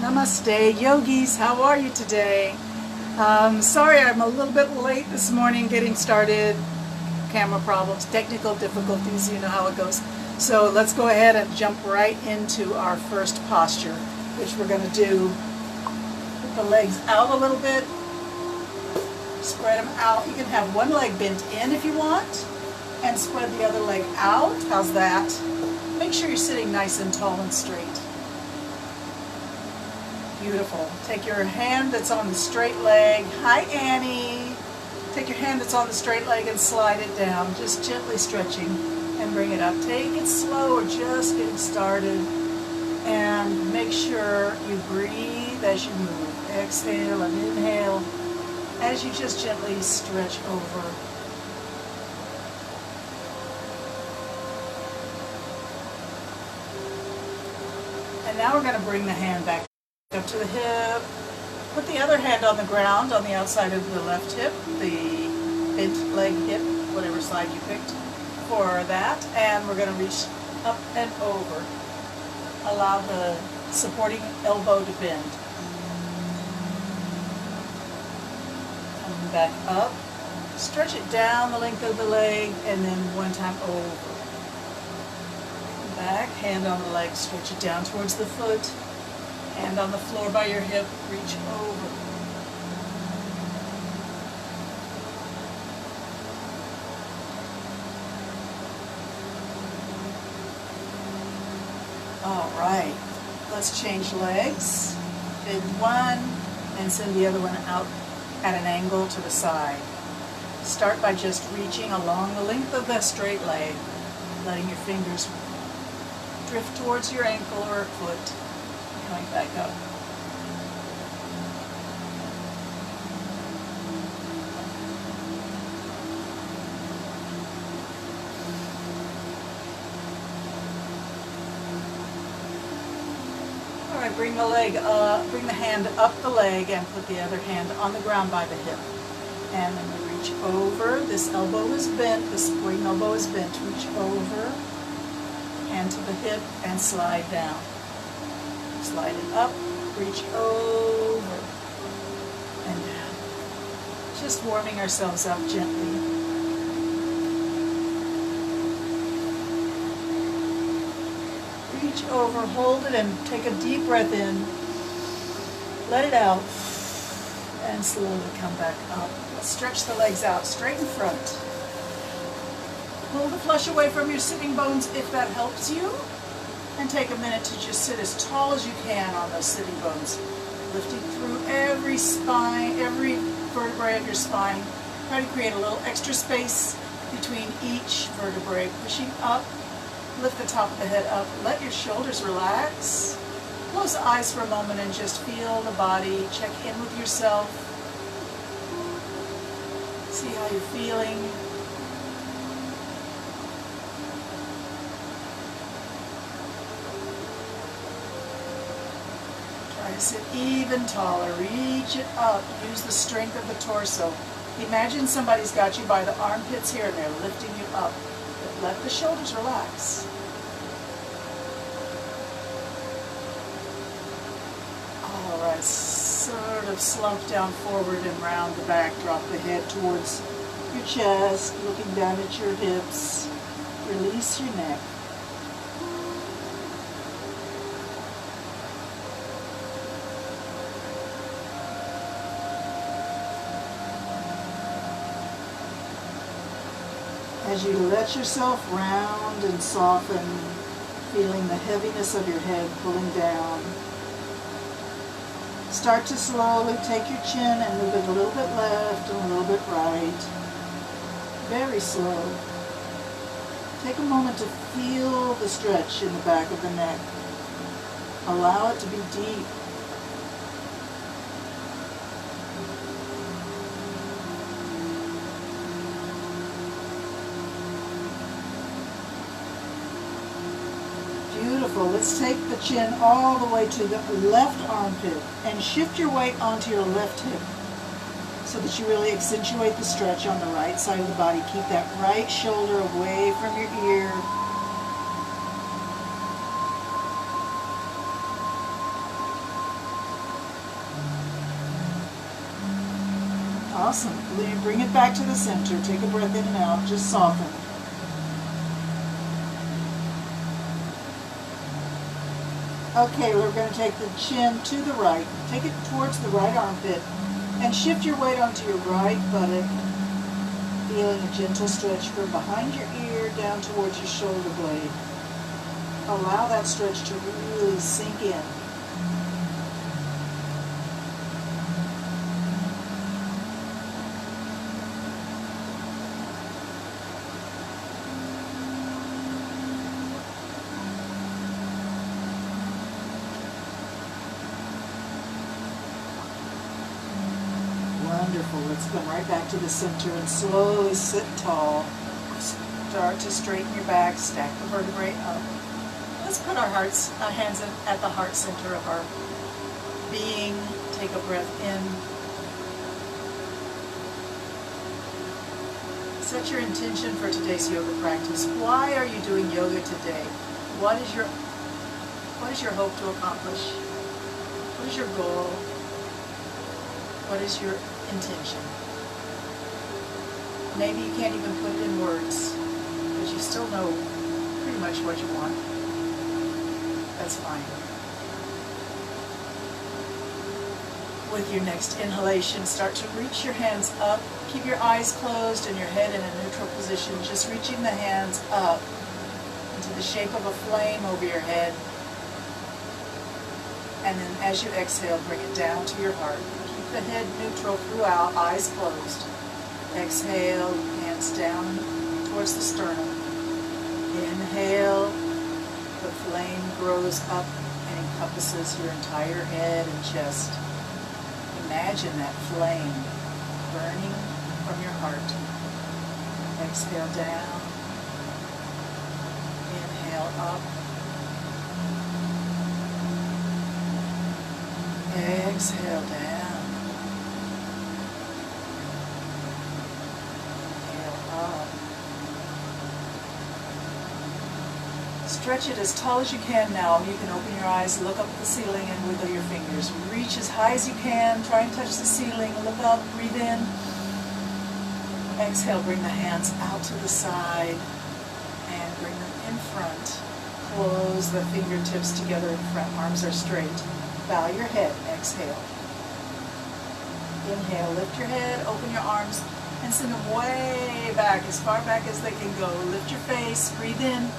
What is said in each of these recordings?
Namaste, yogis. How are you today? Sorry I'm a little bit late this morning getting started. Camera problems, technical difficulties, you know how it goes. So let's go ahead and jump right into our first posture, which we're going to do. Put the legs out a little bit. Spread them out. You can have one leg bent in if you want, and spread the other leg out. How's that? Make sure you're sitting nice and tall and straight. Beautiful. Take your hand that's on the straight leg. Hi, Annie. Take your hand that's on the straight leg and slide it down, just gently stretching, and bring it up. Take it slow, we're just getting started. And make sure you breathe as you move. Exhale and inhale as you just gently stretch over. And now we're going to bring the hand back up to the hip. Put the other hand on the ground on the outside of the left hip, the bent leg hip, whatever side you picked for that. And we're going to reach up and over. Allow the supporting elbow to bend. Coming back up. Stretch it down the length of the leg and then one time over. Back, hand on the leg, stretch it down towards the foot. Hand on the floor by your hip, reach over. All right, let's change legs. Bend one and send the other one out at an angle to the side. Start by just reaching along the length of the straight leg, letting your fingers drift towards your ankle or foot. Coming back up. All right, bring the leg up, bring the hand up the leg and put the other hand on the ground by the hip. And then we reach over. This elbow is bent, the supporting elbow is bent. Reach over, hand to the hip and slide down. Slide it up, reach over and down. Just warming ourselves up gently. Reach over, hold it, and take a deep breath in. Let it out, and slowly come back up. Stretch the legs out, straight in front. Pull the flesh away from your sitting bones if that helps you. And take a minute to just sit as tall as you can on those sitting bones. Lifting through every spine, every vertebrae of your spine. Try to create a little extra space between each vertebrae. Pushing up, lift the top of the head up. Let your shoulders relax. Close the eyes for a moment and just feel the body. Check in with yourself. See how you're feeling. Sit even taller, reach it up, use the strength of the torso. Imagine somebody's got you by the armpits here and they're lifting you up. But let the shoulders relax. All right, sort of slump down forward and round the back. Drop the head towards your chest, looking down at your hips. Release your neck. As you let yourself round and soften, feeling the heaviness of your head pulling down, start to slowly take your chin and move it a little bit left and a little bit right. Very slow. Take a moment to feel the stretch in the back of the neck. Allow it to be deep. Beautiful. Let's take the chin all the way to the left armpit and shift your weight onto your left hip so that you really accentuate the stretch on the right side of the body. Keep that right shoulder away from your ear. Awesome. Bring it back to the center. Take a breath in and out. Just soften. Okay, we're going to take the chin to the right. Take it towards the right armpit and shift your weight onto your right buttock, feeling a gentle stretch from behind your ear down towards your shoulder blade. Allow that stretch to really sink in. Wonderful. Let's come right back to the center and slowly sit tall. Start to straighten your back, stack the vertebrae up. Let's put our hands at the heart center of our being. Take a breath in. Set your intention for today's yoga practice. Why are you doing yoga today? What is your hope to accomplish? What is your goal? What is your intention? Maybe you can't even put it in words, but you still know pretty much what you want. That's fine. With your next inhalation, start to reach your hands up. Keep your eyes closed and your head in a neutral position, just reaching the hands up into the shape of a flame over your head. And then as you exhale, bring it down to your heart. Keep the head neutral throughout, eyes closed. Exhale, hands down towards the sternum. Inhale, the flame grows up and encompasses your entire head and chest. Imagine that flame burning from your heart. Exhale down. Inhale up. Exhale down. Inhale up. Stretch it as tall as you can now. You can open your eyes, look up at the ceiling, and wiggle your fingers. Reach as high as you can. Try and touch the ceiling. Look up, breathe in. Exhale, bring the hands out to the side and bring them in front. Close the fingertips together in front. Arms are straight. Bow your head. Exhale. Inhale, lift your head, open your arms, and send them way back, as far back as they can go. Lift your face, breathe in.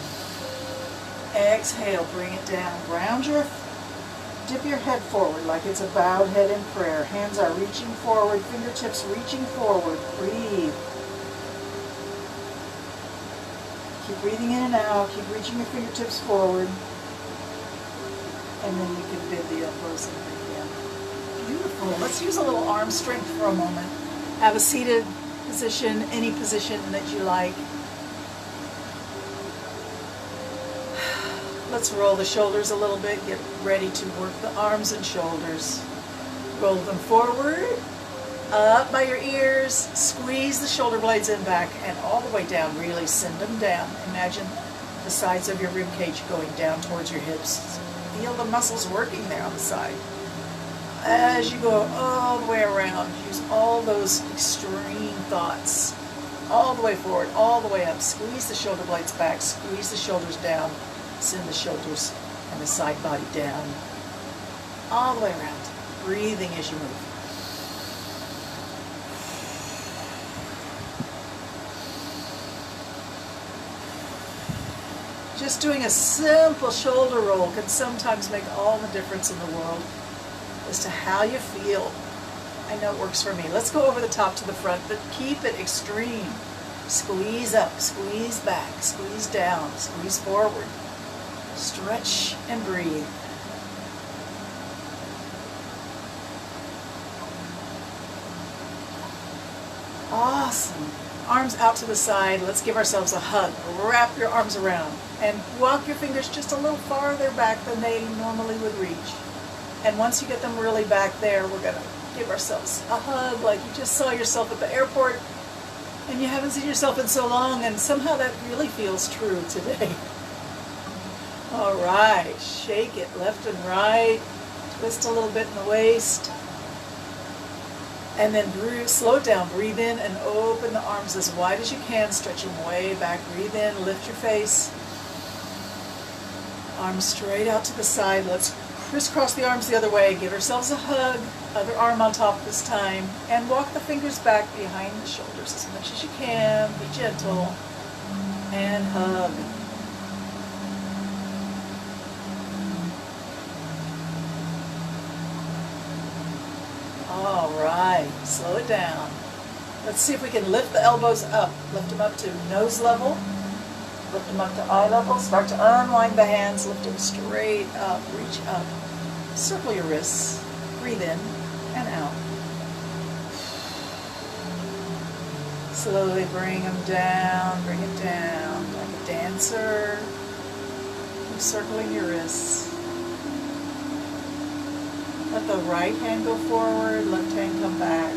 Exhale, bring it down. Dip your head forward like it's a bowed head in prayer. Hands are reaching forward, fingertips reaching forward. Breathe. Keep breathing in and out. Keep reaching your fingertips forward. And then you can bid the elbows and breathe in. Beautiful. Let's use a little arm strength for a moment. Have a seated position, any position that you like. Let's roll the shoulders a little bit. Get ready to work the arms and shoulders. Roll them forward, up by your ears. Squeeze the shoulder blades in back and all the way down. Really send them down. Imagine the sides of your rib cage going down towards your hips. Feel the muscles working there on the side. As you go all the way around, use all those extreme thoughts. All the way forward, all the way up. Squeeze the shoulder blades back, squeeze the shoulders down. Send the shoulders and the side body down. All the way around. Breathing as you move. Just doing a simple shoulder roll can sometimes make all the difference in the world as to how you feel. I know it works for me. Let's go over the top to the front, but keep it extreme. Squeeze up, squeeze back, squeeze down, squeeze forward. Stretch and breathe. Awesome. Arms out to the side. Let's give ourselves a hug. Wrap your arms around and walk your fingers just a little farther back than they normally would reach. And once you get them really back there, we're going to give ourselves a hug like you just saw yourself at the airport and you haven't seen yourself in so long, and somehow that really feels true today. All right, shake it left and right. Twist a little bit in the waist. And then slow it down. Breathe in and open the arms as wide as you can. Stretch them way back. Breathe in, lift your face. Arms straight out to the side. Let's crisscross the arms the other way. Give ourselves a hug. Other arm on top this time. And walk the fingers back behind the shoulders as much as you can. Be gentle. And hug. All right, slow it down. Let's see if we can lift the elbows up. Lift them up to nose level. Lift them up to eye level. Start to unwind the hands. Lift them straight up. Reach up. Circle your wrists. Breathe in and out. Slowly bring them down. Bring it down like a dancer. Keep circling your wrists. Let the right hand go forward, left hand come back,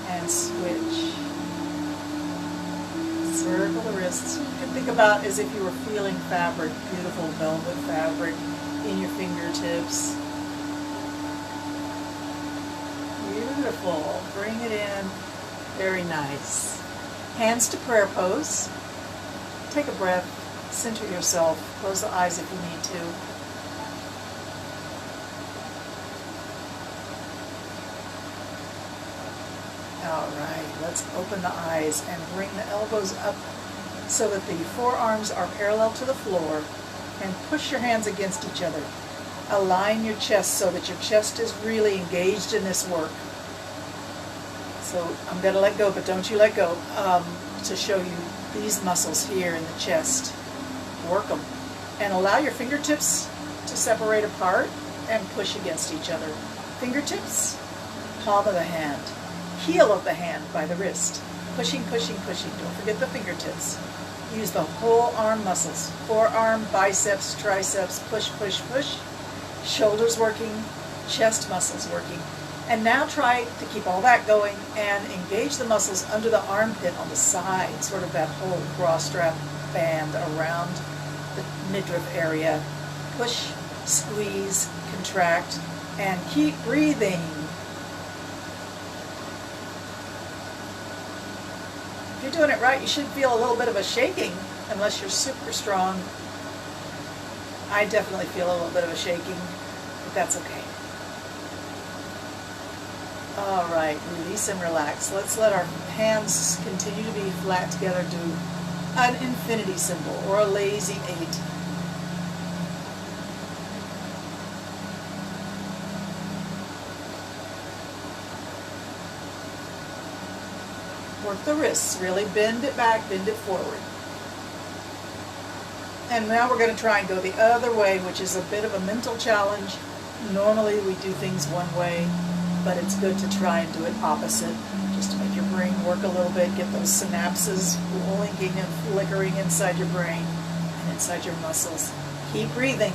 and switch. Circle the wrists. You can think about as if you were feeling fabric, beautiful velvet fabric in your fingertips. Beautiful. Bring it in. Very nice. Hands to prayer pose. Take a breath. Center yourself. Close the eyes if you need to. All right, let's open the eyes and bring the elbows up so that the forearms are parallel to the floor, and push your hands against each other. Align your chest so that your chest is really engaged in this work. So I'm going to let go, but don't you let go, to show you these muscles here in the chest. Work them. And allow your fingertips to separate apart and push against each other. Fingertips, palm of the hand. Heel of the hand by the wrist. Pushing, pushing, pushing. Don't forget the fingertips. Use the whole arm muscles. Forearm, biceps, triceps. Push, push, push. Shoulders working. Chest muscles working. And now try to keep all that going and engage the muscles under the armpit on the side. Sort of that whole bra strap band around the midriff area. Push, squeeze, contract, and keep breathing. If you're doing it right, you should feel a little bit of a shaking, unless you're super strong. I definitely feel a little bit of a shaking, but that's okay. All right, release and relax. Let's let our hands continue to be flat together. Do an infinity symbol or a lazy 8. Work the wrists, really bend it back, bend it forward. And now we're going to try and go the other way, which is a bit of a mental challenge. Normally we do things one way, but it's good to try and do it opposite, just to make your brain work a little bit, get those synapses blinking and flickering inside your brain and inside your muscles. Keep breathing.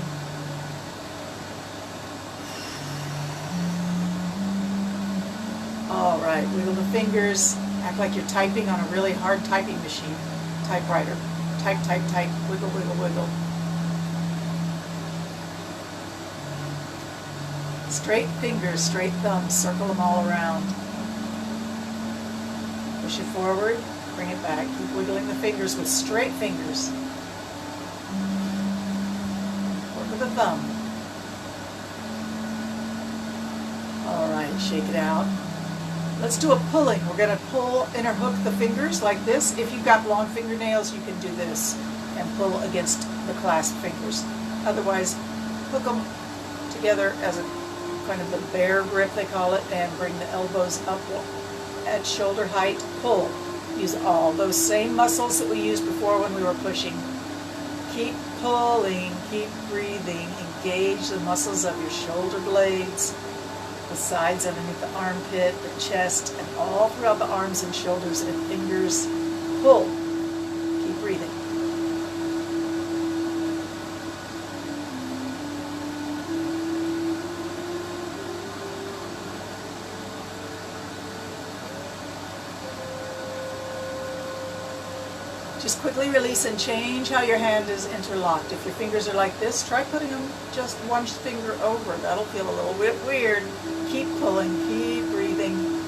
All right, wiggle the fingers. Act like you're typing on a really hard typing machine, typewriter. Type, type, type, wiggle, wiggle, wiggle. Straight fingers, straight thumbs, circle them all around. Push it forward, bring it back. Keep wiggling the fingers with straight fingers. Work with the thumb. All right, shake it out. Let's do a pulling. We're going to pull, interhook the fingers like this. If you've got long fingernails, you can do this and pull against the clasp fingers. Otherwise, hook them together as a kind of the bear grip, they call it, and bring the elbows up at shoulder height. Pull. Use all those same muscles that we used before when we were pushing. Keep pulling, keep breathing. Engage the muscles of your shoulder blades, the sides underneath the armpit, the chest, and all throughout the arms and shoulders and fingers. Pull. Keep breathing. Just quickly release and change how your hand is interlocked. If your fingers are like this, try putting them just one finger over. That'll feel a little bit weird. Keep pulling, keep breathing.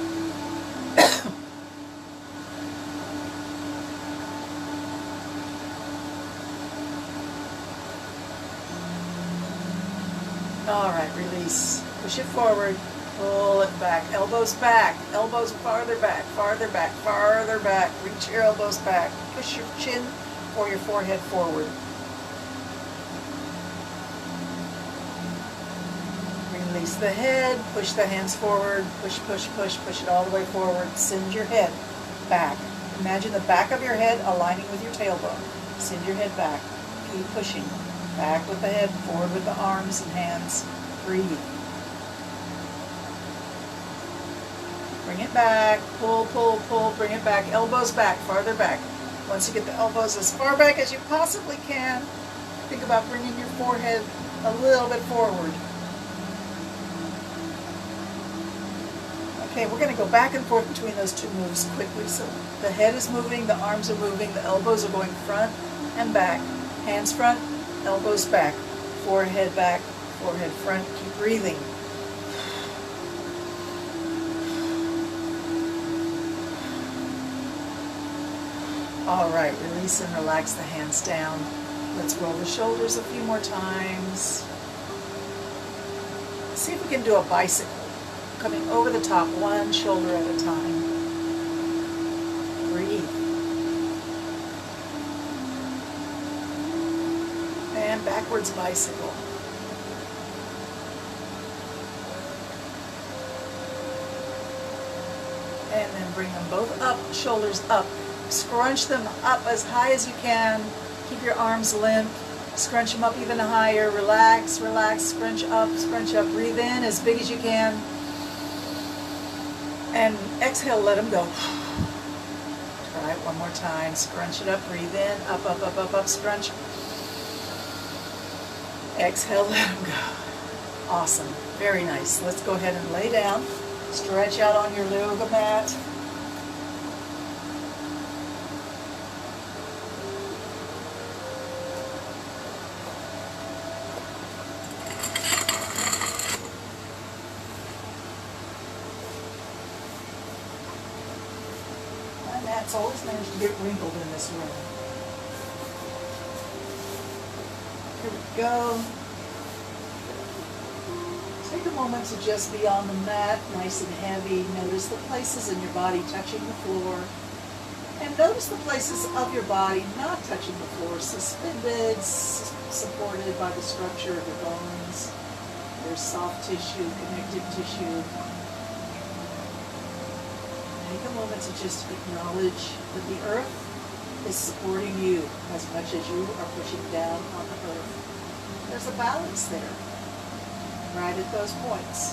All right, release. Push it forward. Pull it back. Elbows back. Elbows farther back, farther back, farther back. Reach your elbows back. Push your chin or your forehead forward. Release the head. Push the hands forward. Push, push, push. Push it all the way forward. Send your head back. Imagine the back of your head aligning with your tailbone. Send your head back. Keep pushing. Back with the head, forward with the arms and hands. Breathe. Bring it back. Pull, pull, pull. Bring it back. Elbows back, farther back. Once you get the elbows as far back as you possibly can, think about bringing your forehead a little bit forward. Okay, we're going to go back and forth between those two moves quickly. So the head is moving, the arms are moving, the elbows are going front and back. Hands front, elbows back, forehead back, forehead front. Keep breathing. All right, release and relax the hands down. Let's roll the shoulders a few more times. See if we can do a bicycle, coming over the top, one shoulder at a time. Breathe. And backwards bicycle. And then bring them both up, shoulders up. Scrunch them up as high as you can. Keep your arms limp. Scrunch them up even higher. Relax, relax, scrunch up, scrunch up. Breathe in as big as you can. And exhale, let them go. Try it one more time. Scrunch it up, breathe in, up, up, up, up, up, scrunch. Exhale, let them go. Awesome, very nice. Let's go ahead and lay down. Stretch out on your yoga mat. It's always managed to get wrinkled in this room. Here we go. Take a moment to just be on the mat, nice and heavy. Notice the places in your body touching the floor. And notice the places of your body not touching the floor, suspended, supported by the structure of your bones. There's soft tissue, connective tissue. Take a moment to just acknowledge that the earth is supporting you as much as you are pushing down on the earth. There's a balance there, right at those points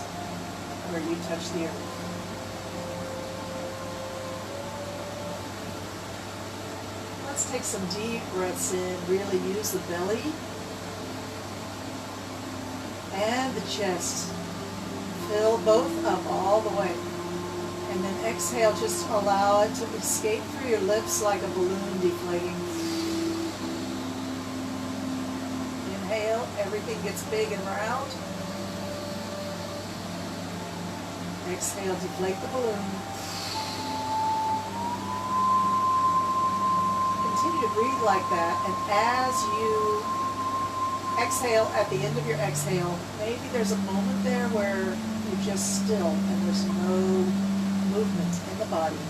where you touch the earth. Let's take some deep breaths in, really use the belly and the chest. Fill both up all the way. And then exhale, just allow it to escape through your lips like a balloon deflating. Inhale, everything gets big and round. Exhale, deflate the balloon. Continue to breathe like that, and as you exhale, at the end of your exhale, maybe there's a moment there where you're just still and there's no movement in the body.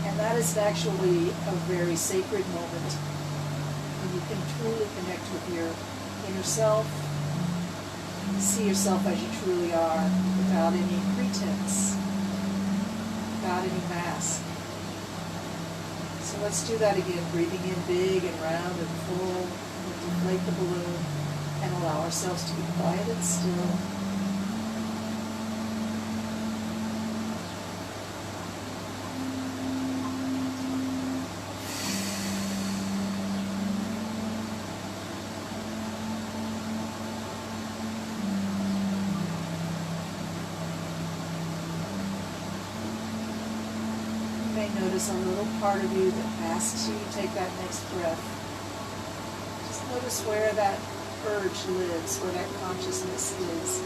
And that is actually a very sacred moment when you can truly connect with your inner self, see yourself as you truly are, without any pretense, without any mask. So let's do that again, breathing in big and round and full. We'll deflate the balloon and allow ourselves to be quiet and still. Notice a little part of you that asks you to take that next breath. Just notice where that urge lives, where that consciousness is.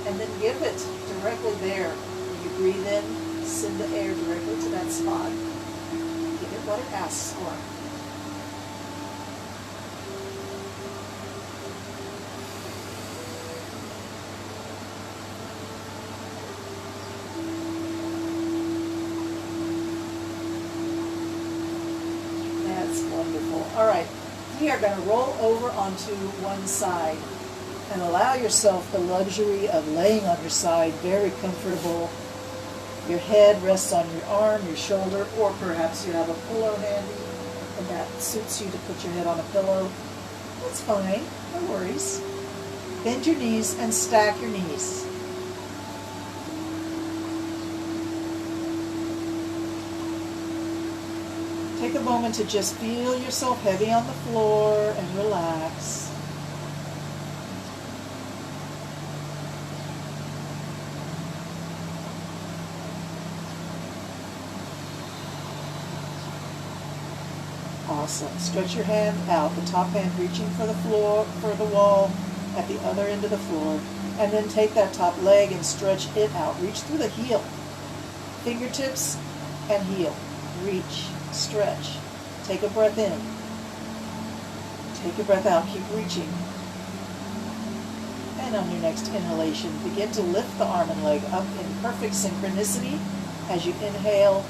And then give it directly there. When you breathe in, send the air directly to that spot. Give it what it asks for. All right, we are going to roll over onto one side and allow yourself the luxury of laying on your side, very comfortable. Your head rests on your arm, your shoulder, or perhaps you have a pillow handy and that suits you to put your head on a pillow. That's fine, no worries. Bend your knees and stack your knees. Take a moment to just feel yourself heavy on the floor and relax. Awesome. Stretch your hand out, the top hand reaching for the floor, for the wall at the other end of the floor. And then take that top leg and stretch it out. Reach through the heel. Fingertips and heel. Reach, stretch. Take a breath in. Take a breath out. Keep reaching. And on your next inhalation, begin to lift the arm and leg up in perfect synchronicity. As you inhale,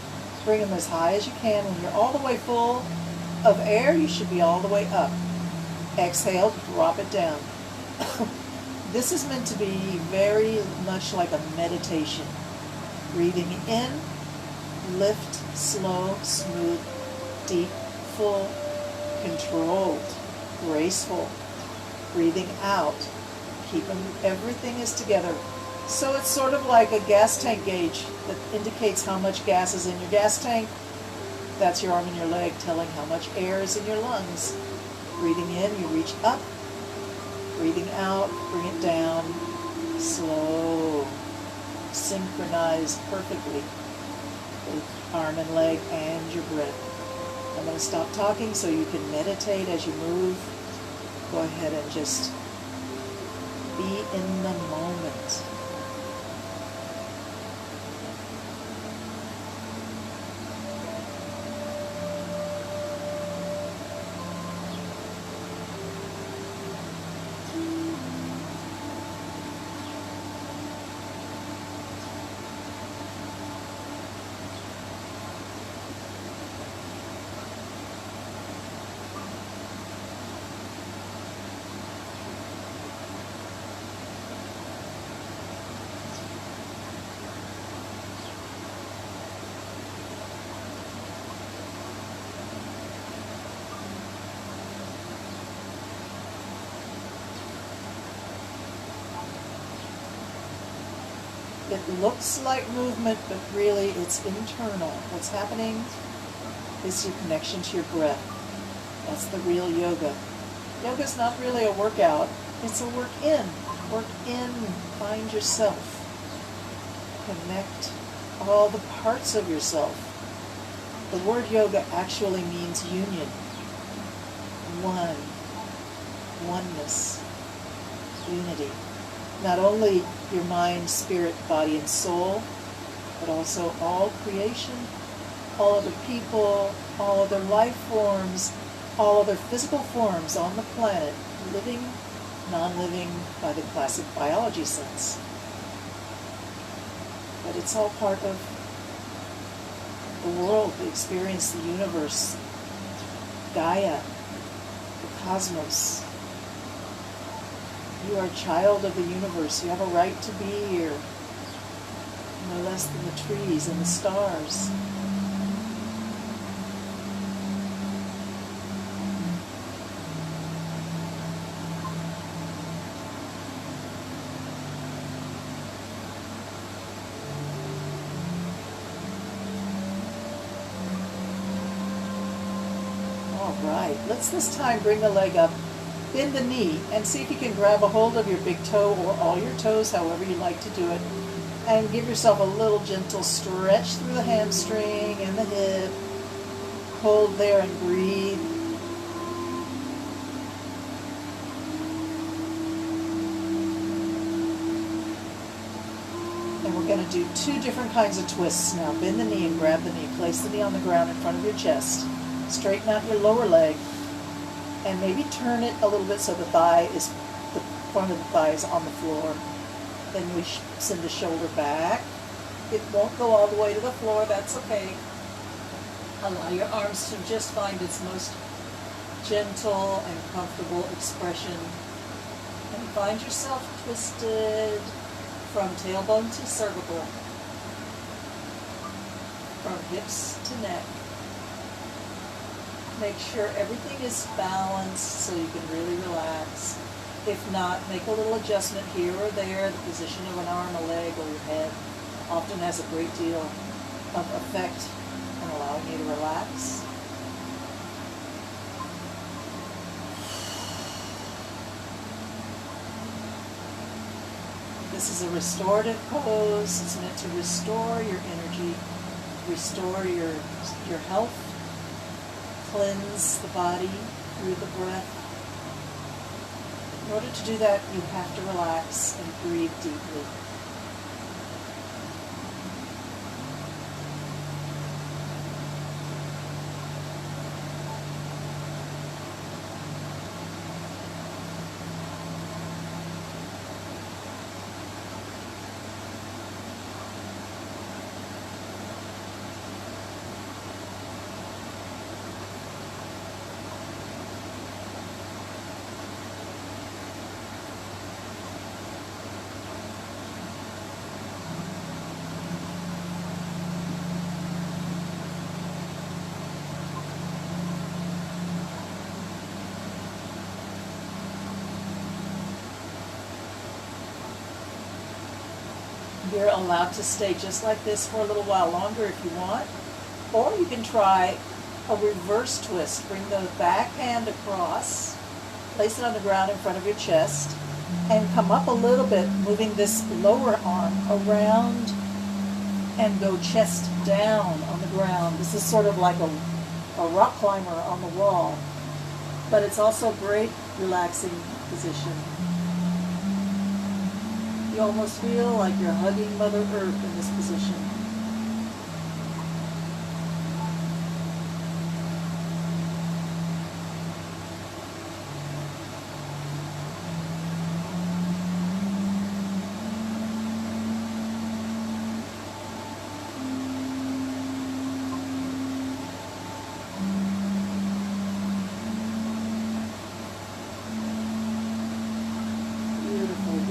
bring them as high as you can. When you're all the way full of air, you should be all the way up. Exhale, drop it down. This is meant to be very much like a meditation. Breathing in, lift, slow, smooth, deep, full, controlled, graceful. Breathing out, everything is together. So it's sort of like a gas tank gauge that indicates how much gas is in your gas tank. That's your arm and your leg telling how much air is in your lungs. Breathing in, you reach up. Breathing out, bring it down. Slow. Synchronized perfectly with arm and leg and your breath. I'm going to stop talking so you can meditate as you move. Go ahead and just be in the moment. It looks like movement, but really it's internal. What's happening is your connection to your breath. That's the real yoga. Yoga's not really a workout. It's a work in. Work in. Find yourself. Connect all the parts of yourself. The word yoga actually means union. One. Oneness. Unity. Not only your mind, spirit, body, and soul, but also all creation, all other people, all other life forms, all other physical forms on the planet, living, non-living by the classic biology sense. But it's all part of the world, the experience, the universe, Gaia, the cosmos. You are a child of the universe. You have a right to be here, no less than the trees and the stars. All right, let's this time bring the leg up. Bend the knee and see if you can grab a hold of your big toe or all your toes, however you like to do it, and give yourself a little gentle stretch through the hamstring and the hip. Hold there and breathe. And we're going to do two different kinds of twists now. Bend the knee and grab the knee. Place the knee on the ground in front of your chest. Straighten out your lower leg. And maybe turn it a little bit so the front of the thigh is on the floor. Then we send the shoulder back. It won't go all the way to the floor, that's okay. Allow your arms to just find its most gentle and comfortable expression. And find yourself twisted from tailbone to cervical, from hips to neck. Make sure everything is balanced so you can really relax. If not, make a little adjustment here or there. The position of an arm, a leg, or your head often has a great deal of effect in allowing you to relax. This is a restorative pose. It's meant to restore your energy, restore your health, cleanse the body through the breath. In order to do that, you have to relax and breathe deeply. You're allowed to stay just like this for a little while longer if you want, or you can try a reverse twist. Bring the back hand across, place it on the ground in front of your chest, and come up a little bit, moving this lower arm around and go chest down on the ground. This is sort of like a rock climber on the wall, but it's also a great relaxing position. You almost feel like you're hugging Mother Earth in this position.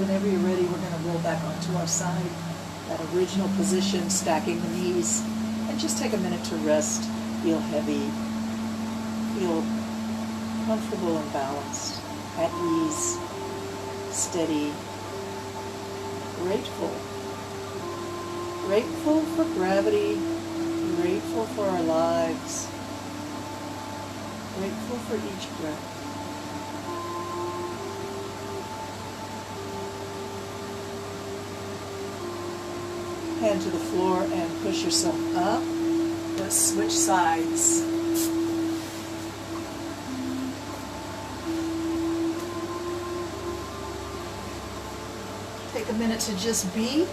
Whenever you're ready, we're going to roll back onto our side, that original position, stacking the knees, and just take a minute to rest, feel heavy, feel comfortable and balanced, at ease, steady, grateful. Grateful for gravity, grateful for our lives, grateful for each breath. Hand to the floor and push yourself up. Let's switch sides. Take a minute to just be.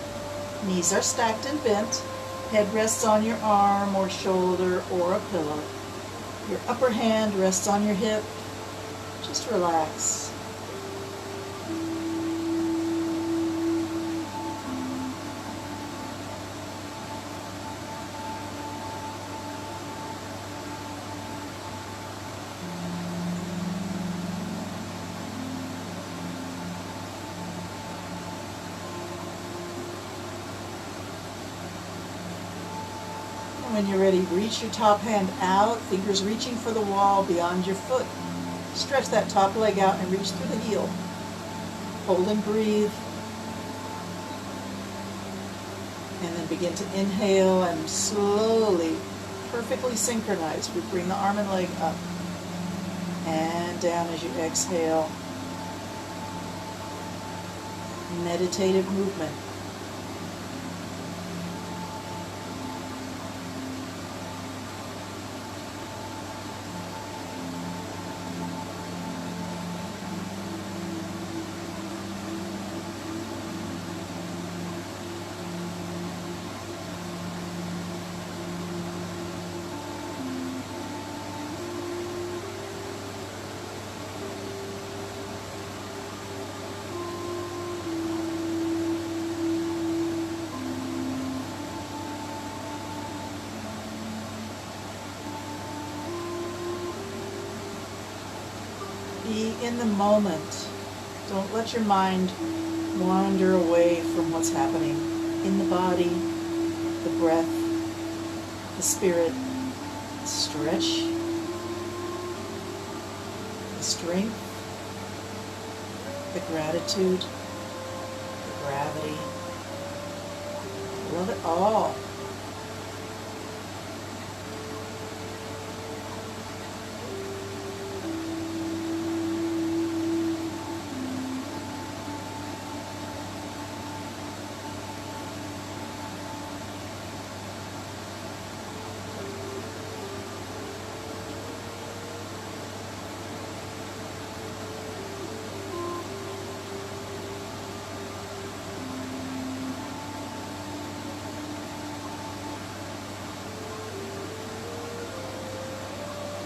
Knees are stacked and bent. Head rests on your arm or shoulder or a pillow. Your upper hand rests on your hip. Just relax. When you're ready, reach your top hand out, fingers reaching for the wall beyond your foot. Stretch that top leg out and reach through the heel. Hold and breathe. And then begin to inhale and slowly, perfectly synchronized. We bring the arm and leg up and down as you exhale. Meditative movement. Be in the moment. Don't let your mind wander away from what's happening in the body, the breath, the spirit. Stretch, the strength, the gratitude, the gravity. Love it all.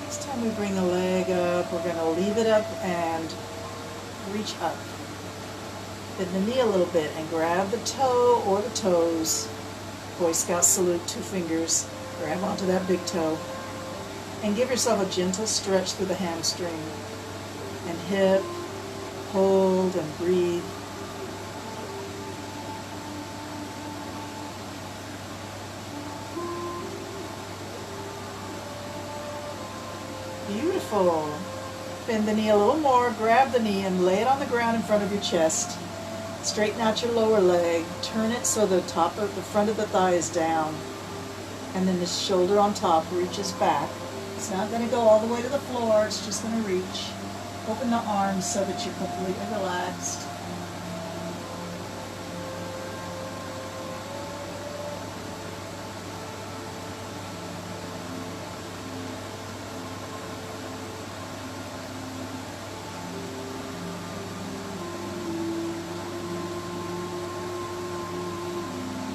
Next time we bring the leg up, we're going to leave it up and reach up. Bend the knee a little bit and grab the toe or the toes. Boy Scout salute, 2 fingers. Grab onto that big toe. And give yourself a gentle stretch through the hamstring and hip. Hold and breathe. Beautiful. Bend the knee a little more, grab the knee and lay it on the ground in front of your chest. Straighten out your lower leg, turn it so the front of the thigh is down, and then the shoulder on top reaches back. It's not going to go all the way to the floor, it's just going to reach. Open the arms so that you're completely relaxed.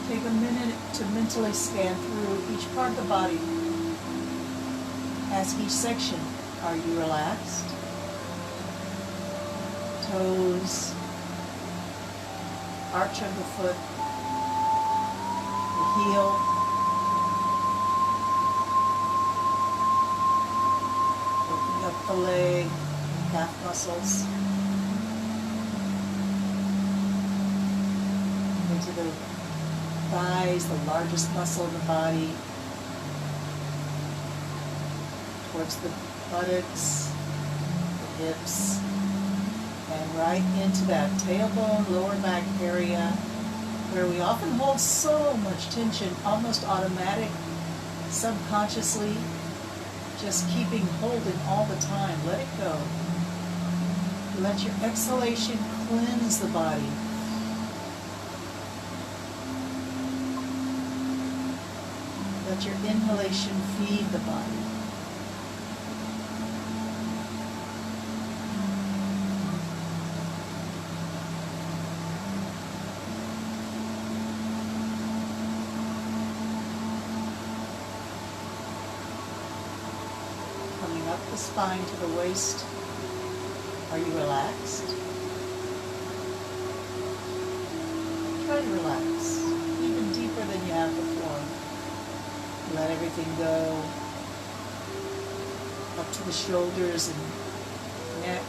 Take a minute to mentally scan through each part of the body. Ask each section, are you relaxed? Toes, arch of the foot, the heel, opening up the leg, calf muscles, into the thighs, the largest muscle in the body, towards the buttocks, the hips, and right into that tailbone, lower back area where we often hold so much tension, almost automatic, subconsciously, just holding all the time. Let it go. Let your exhalation cleanse the body. Let your inhalation feed the body. Coming up the spine to the waist. Are you relaxed? Try to relax, even deeper than you have before. Let everything go up to the shoulders and neck.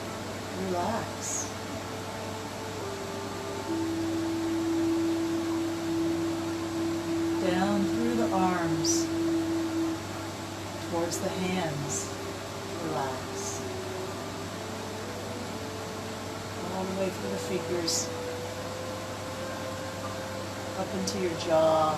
Relax. Down through the arms, towards the hands. Relax. All the way through the fingers, up into your jaw.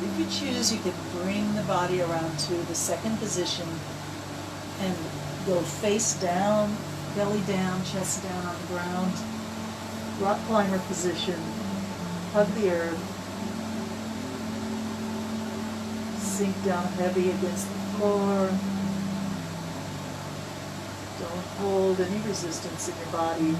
If you choose, you can bring the body around to the second position and go face down, belly down, chest down on the ground. Rock climber position. Hug the earth. sink down heavy against the floor. Don't hold any resistance in your body.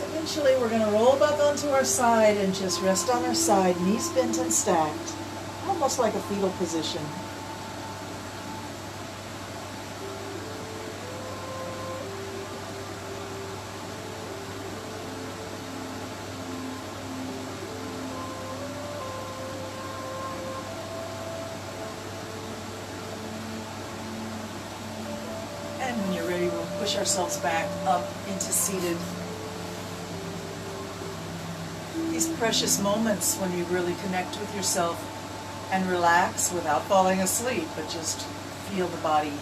Eventually we're going to roll back onto our side and just rest on our side, knees bent and stacked, almost like a fetal position. And when you're ready, we'll push ourselves back up into seated. These precious moments when you really connect with yourself and relax without falling asleep, but just feel the body,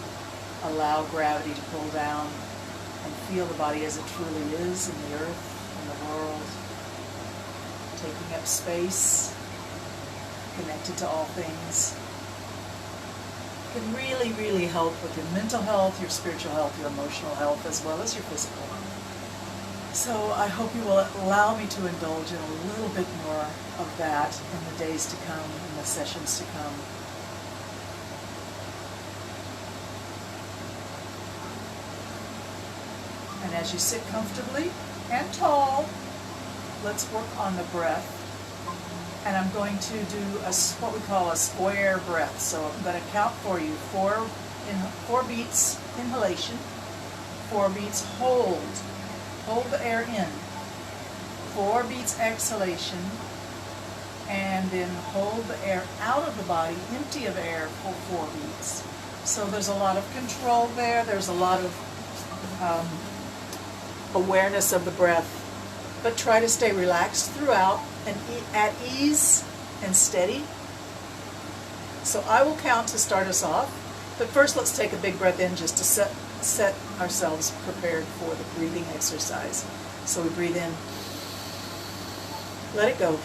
allow gravity to pull down, and feel the body as it truly is in the earth, in the world, taking up space, connected to all things. It can really, really help with your mental health, your spiritual health, your emotional health, as well as your physical. So I hope you will allow me to indulge in a little bit more of that in the days to come, in the sessions to come. And as you sit comfortably and tall, let's work on the breath. And I'm going to do what we call a square breath. So I'm going to count for you. 4 beats inhalation, 4 beats hold. Hold the air in. 4 beats exhalation, and then hold the air out of the body, empty of air for 4 beats. So there's a lot of control there. There's a lot of awareness of the breath. But try to stay relaxed throughout and at ease and steady. So I will count to start us off. But first let's take a big breath in just to set ourselves prepared for the breathing exercise. So we breathe in, let it go,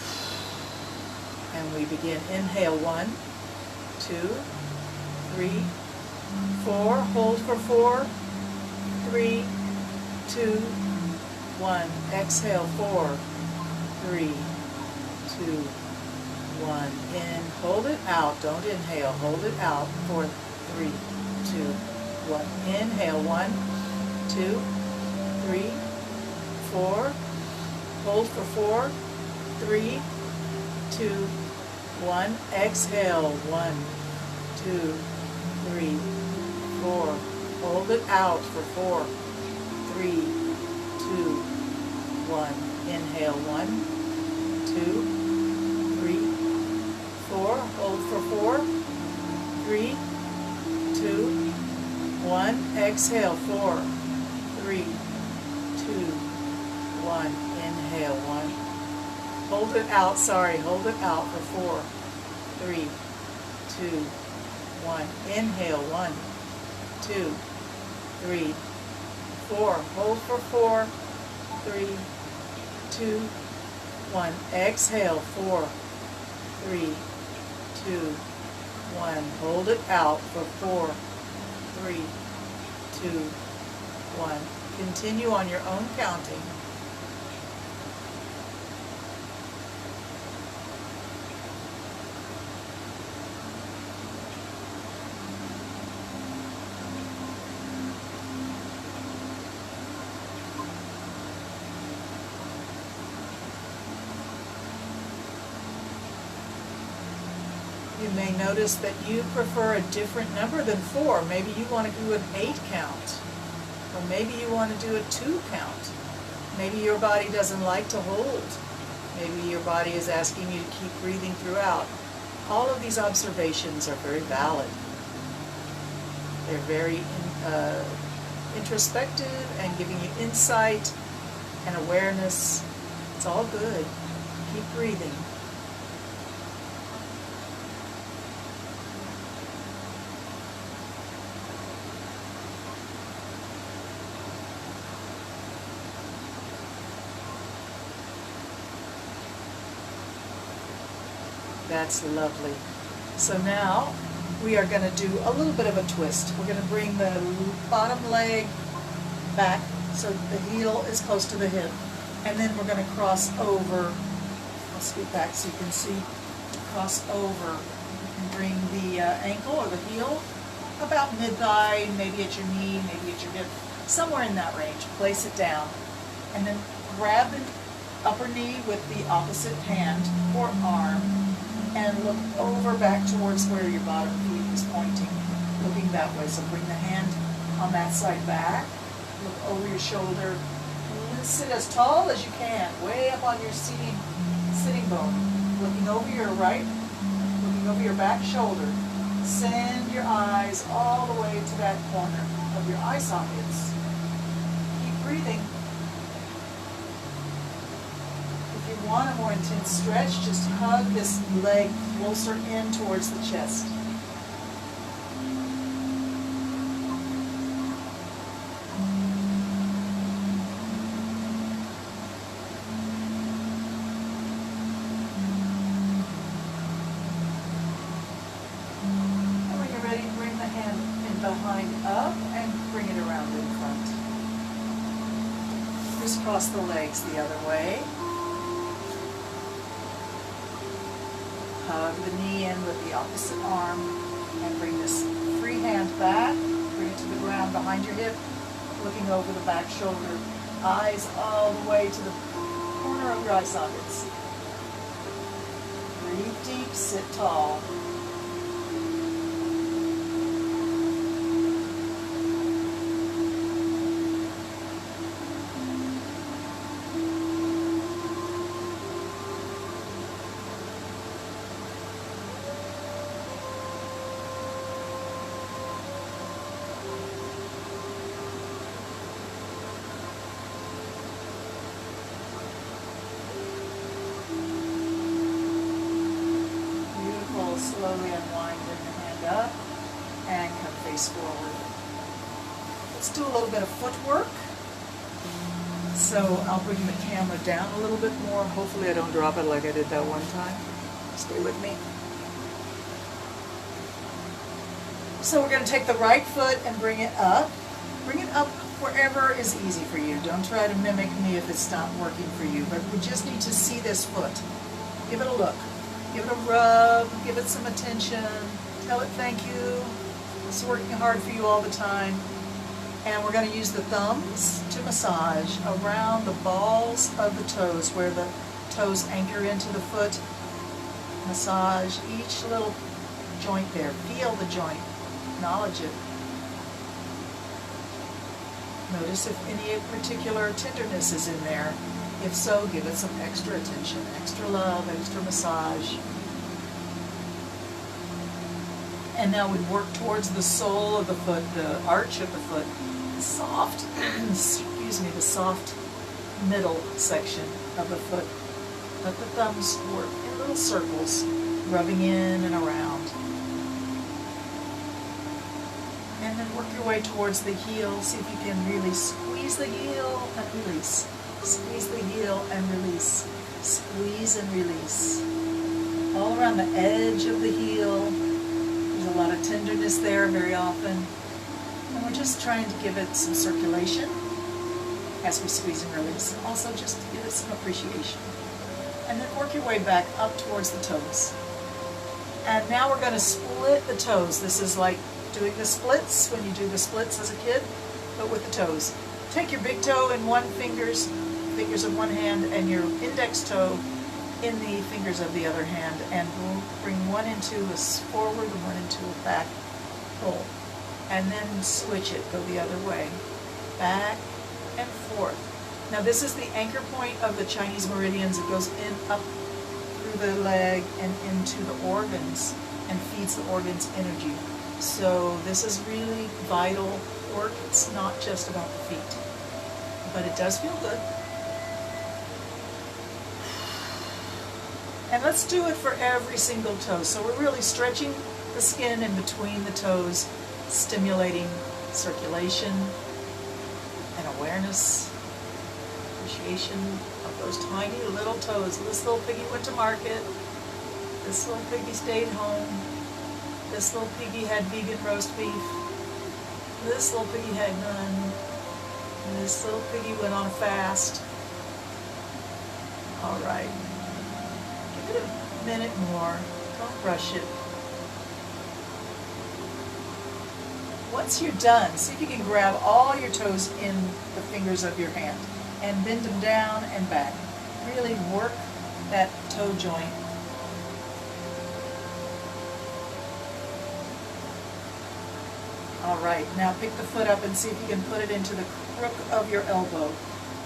and we begin. Inhale, 1, 2, 3, 4, hold for 4, 3, 2, 1, exhale, 4, 3, 2, 1, in, hold it out, don't inhale, hold it out, 4, 3, 2, 1. Inhale, 1, 2, 3, 4. Hold for 4, 3, 2, 1. Exhale, 1, 2, 3, 4. Hold it out for 4, 3, 2, 1. Inhale, 1, 2, 3, 4. Hold for 4, 3, 2, 1. Exhale, 4, 3, 2, 1. Inhale, 1. Hold it out, hold it out for 4, 3, 2, 1. Inhale, 1, 2, 3, 4. Hold for 4, 3, 2, 1. Exhale, 4, 3, 2, 1. Hold it out for 4, 3, 2, 1. Continue on your own counting. You may notice that you prefer a different number than 4. Maybe you want to do an 8 count. Or maybe you want to do a 2 count. Maybe your body doesn't like to hold. Maybe your body is asking you to keep breathing throughout. All of these observations are very valid. They're very introspective and giving you insight and awareness. It's all good. Keep breathing. That's lovely. So now we are going to do a little bit of a twist. We're going to bring the bottom leg back so the heel is close to the hip. And then we're going to cross over. I'll scoot back so you can see. Cross over and bring the ankle or the heel about mid-thigh, maybe at your knee, maybe at your hip, somewhere in that range. Place it down. And then grab the upper knee with the opposite hand or arm and look over back towards where your bottom feet is pointing, looking that way. So bring the hand on that side back, look over your shoulder, and sit as tall as you can, way up on your sitting bone, looking over your right, looking over your back shoulder. Send your eyes all the way to that corner of your eye sockets. Keep breathing. If you want a more intense stretch, just hug this leg closer in towards the chest. And when you're ready, bring the hand in behind up and bring it around in front. Crisscross the legs the other way. Hug the knee in with the opposite arm and bring this free hand back, bring it to the ground behind your hip, looking over the back shoulder, eyes all the way to the corner of your eye sockets. Breathe deep, sit tall. Slowly unwind, bring the hand up, and come face forward. Let's do a little bit of footwork. So I'll bring the camera down a little bit more. Hopefully I don't drop it like I did that one time. Stay with me. So we're going to take the right foot and bring it up. Bring it up wherever is easy for you. Don't try to mimic me if it's not working for you, but we just need to see this foot. Give it a look. Give it a rub, give it some attention, tell it thank you. It's working hard for you all the time. And we're going to use the thumbs to massage around the balls of the toes, where the toes anchor into the foot. Massage each little joint there. Feel the joint. Acknowledge it. Notice if any particular tenderness is in there. If so, give it some extra attention, extra love, extra massage. And now we work towards the sole of the foot, the arch of the foot, the soft, excuse me, the soft middle section of the foot. Let the thumbs work in little circles, rubbing in and around. And then work your way towards the heel. See if you can really squeeze the heel and release. Squeeze the heel and release. Squeeze and release. All around the edge of the heel. There's a lot of tenderness there very often. And we're just trying to give it some circulation as we squeeze and release. Also just to give it some appreciation. And then work your way back up towards the toes. And now we're going to split the toes. This is like doing the splits when you do the splits as a kid, but with the toes. Take your big toe in one fingers of one hand and your index toe in the fingers of the other hand, and we'll bring one into a forward and one into a back pull. And then switch it, go the other way. Back and forth. Now this is the anchor point of the Chinese meridians. It goes in up through the leg and into the organs and feeds the organs energy. So this is really vital work. It's not just about the feet, but it does feel good. And let's do it for every single toe. So we're really stretching the skin in between the toes, stimulating circulation and awareness, appreciation of those tiny little toes. This little piggy went to market. This little piggy stayed home. This little piggy had vegan roast beef. This little piggy had none. And this little piggy went on a fast. All right. Give it a minute more. Don't rush it. Once you're done, see if you can grab all your toes in the fingers of your hand and bend them down and back. Really work that toe joint. All right, now pick the foot up and see if you can put it into the crook of your elbow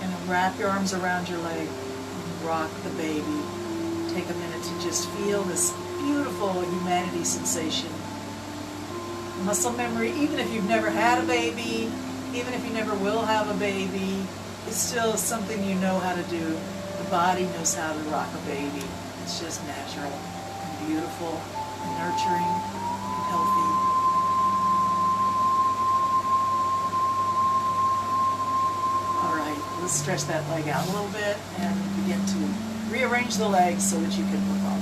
and wrap your arms around your leg and rock the baby. Take a minute to just feel this beautiful humanity sensation. Muscle memory, even if you've never had a baby, even if you never will have a baby, it's still something you know how to do. The body knows how to rock a baby. It's just natural and beautiful and nurturing and healthy. All right, let's stretch that leg out a little bit and begin to rearrange the legs so that you can work on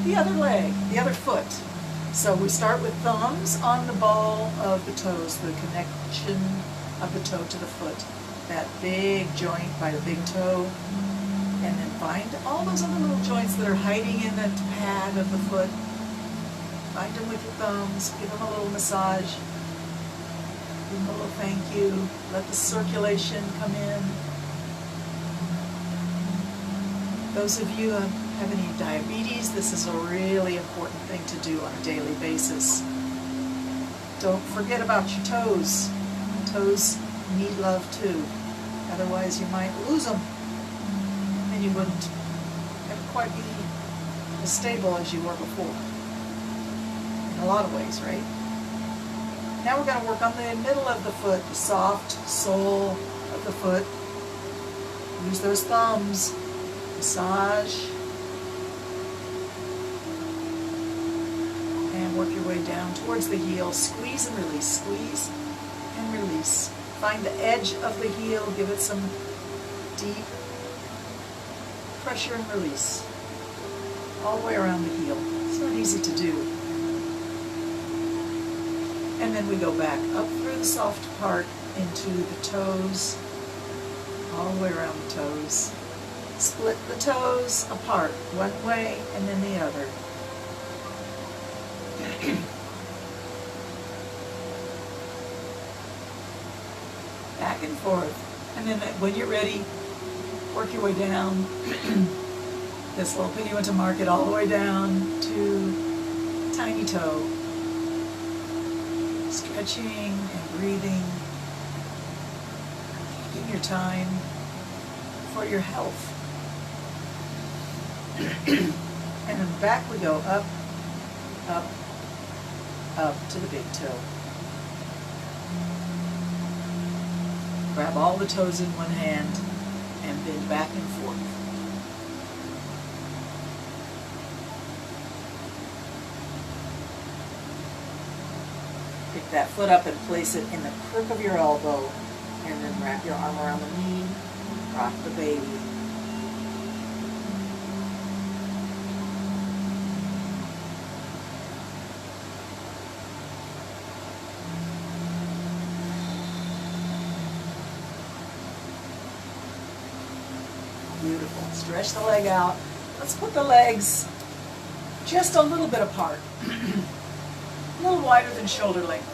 the other leg, the other foot. So we start with thumbs on the ball of the toes, the connection of the toe to the foot. That big joint by the big toe. And then find all those other little joints that are hiding in the pad of the foot. Find them with your thumbs. Give them a little massage. Give them a little thank you. Let the circulation come in. Those of you who have any diabetes, this is a really important thing to do on a daily basis. Don't forget about your toes. Toes need love too. Otherwise you might lose them. And you wouldn't ever quite be as stable as you were before. In a lot of ways, right? Now we're going to work on the middle of the foot, the soft sole of the foot. Use those thumbs. Massage. And work your way down towards the heel. Squeeze and release. Squeeze and release. Find the edge of the heel. Give it some deep pressure and release. All the way around the heel. It's not easy to do. And then we go back up through the soft part into the toes. All the way around the toes. Split the toes apart, one way and then the other. Back and forth. And then when you're ready, work your way down. This little piggy went to market all the way down to tiny toe. Stretching and breathing. Taking your time for your health. And then back we go up, up, up to the big toe. Grab all the toes in one hand and bend back and forth. Pick that foot up and place it in the crook of your elbow and then wrap your arm around the knee, rock the baby. Beautiful. Stretch the leg out. Let's put the legs just a little bit apart. A little wider than shoulder length.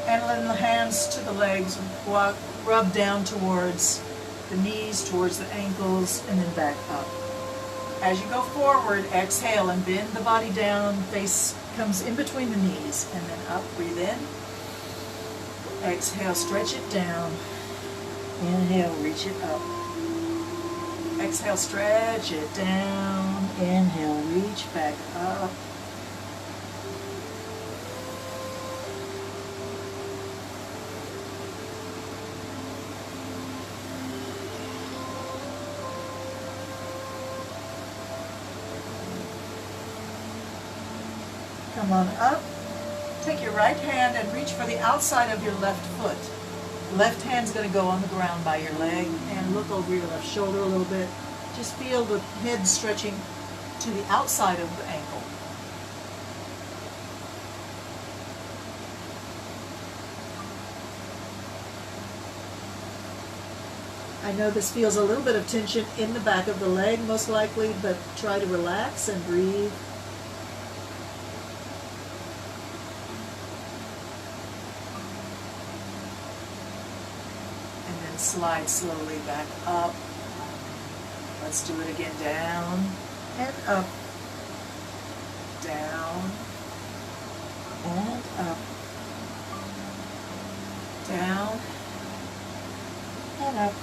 And then the hands to the legs, rub down towards the knees, towards the ankles, and then back up. As you go forward, exhale and bend the body down. Face comes in between the knees, and then up. Breathe in. Exhale, stretch it down. Inhale, reach it up. Exhale, stretch it down. Inhale, reach back up. Come on up. Take your right hand and reach for the outside of your left foot. Left hand's going to go on the ground by your leg and look over your left shoulder a little bit. Just feel the head stretching to the outside of the ankle. I know this feels a little bit of tension in the back of the leg, most likely, but try to relax and breathe. And then slide slowly back up. Let's do it again. Down and up. Down and up. Down and up.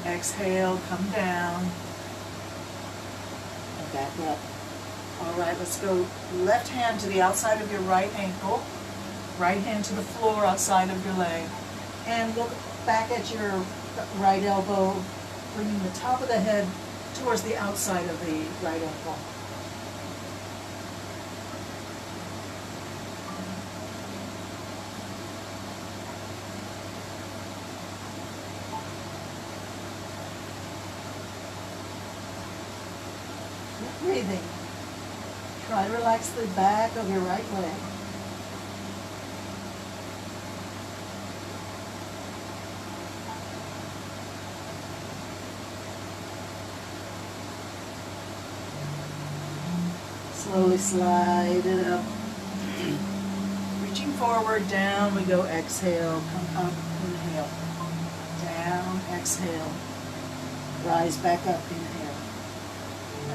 Exhale, come down and back up. All right, let's go left hand to the outside of your right ankle, right hand to the floor outside of your leg, and look back at your right elbow, bringing the top of the head towards the outside of the right ankle. Breathing. Try to relax the back of your right leg. Slowly slide it up. Reaching forward, down we go, exhale, come up, inhale. Down, exhale. Rise back up, inhale.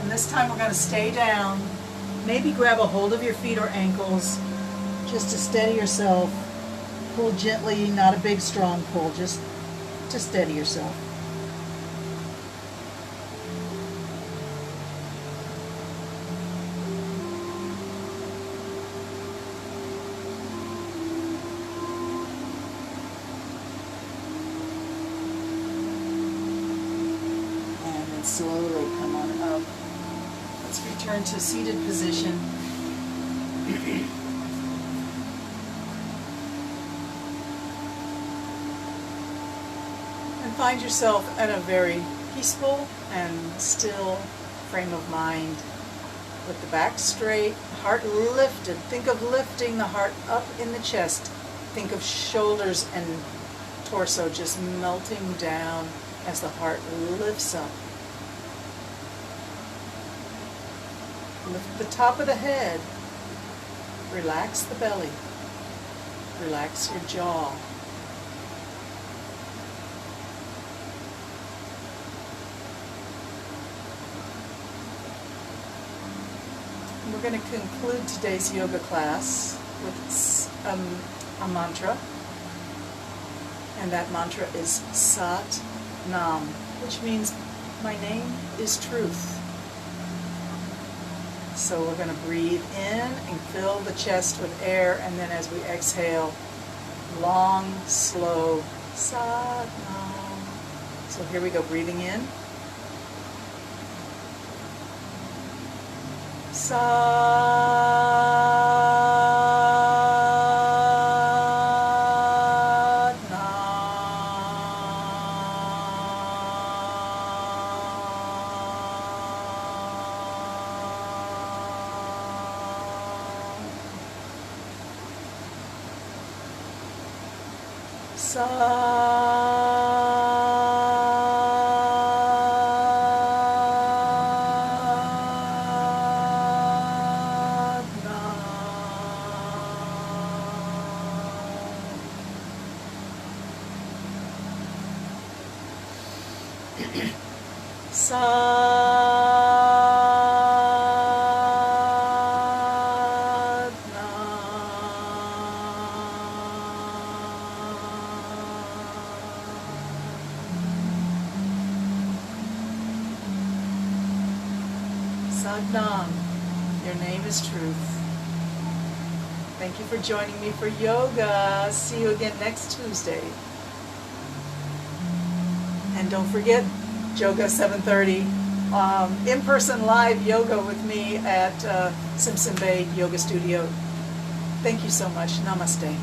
And this time we're going to stay down. Maybe grab a hold of your feet or ankles just to steady yourself. Pull gently, not a big strong pull, just to steady yourself. And then slowly come on up. Let's return to seated position. And find yourself at a very peaceful and still frame of mind with the back straight, heart lifted. Think of lifting the heart up in the chest. Think of shoulders and torso just melting down as the heart lifts up. Lift the top of the head. Relax the belly. Relax your jaw. We're going to conclude today's yoga class with a mantra. And that mantra is Sat Nam, which means my name is truth. So we're going to breathe in and fill the chest with air, and then as we exhale, long, slow, Sat Nam. So here we go, breathing in. Sat Nam, your name is truth. Thank you for joining me for yoga. See you again next Tuesday. And don't forget, Yoga 7:30, in-person live yoga with me at Simpson Bay Yoga Studio. Thank you so much. Namaste.